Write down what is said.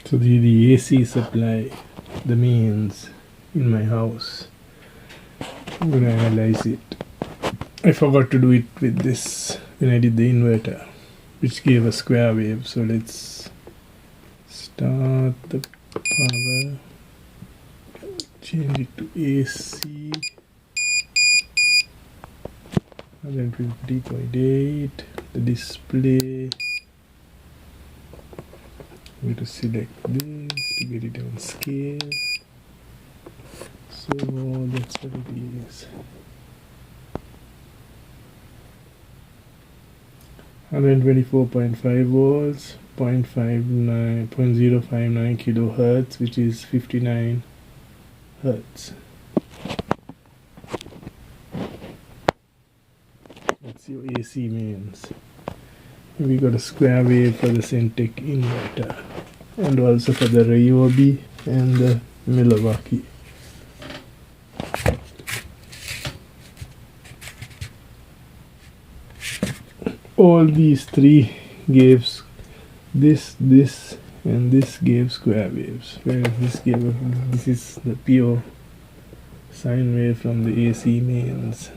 So the AC supply, the mains in my house. I'm gonna analyze it. I forgot to do it with this when I did the inverter, which gave a square wave. So let's start the power, change it to AC, 150.8, the display. I'm going to select this to get it on scale. So that's what it is. 124.5 volts, 0.59 kilohertz, which is 59 hertz. That's your AC mains. We got a square wave for the CEN-TECH inverter, and also for the Ryobi and the Milwaukee. All these three gave this, and this gave square waves, whereas this is the pure sine wave from the AC mains.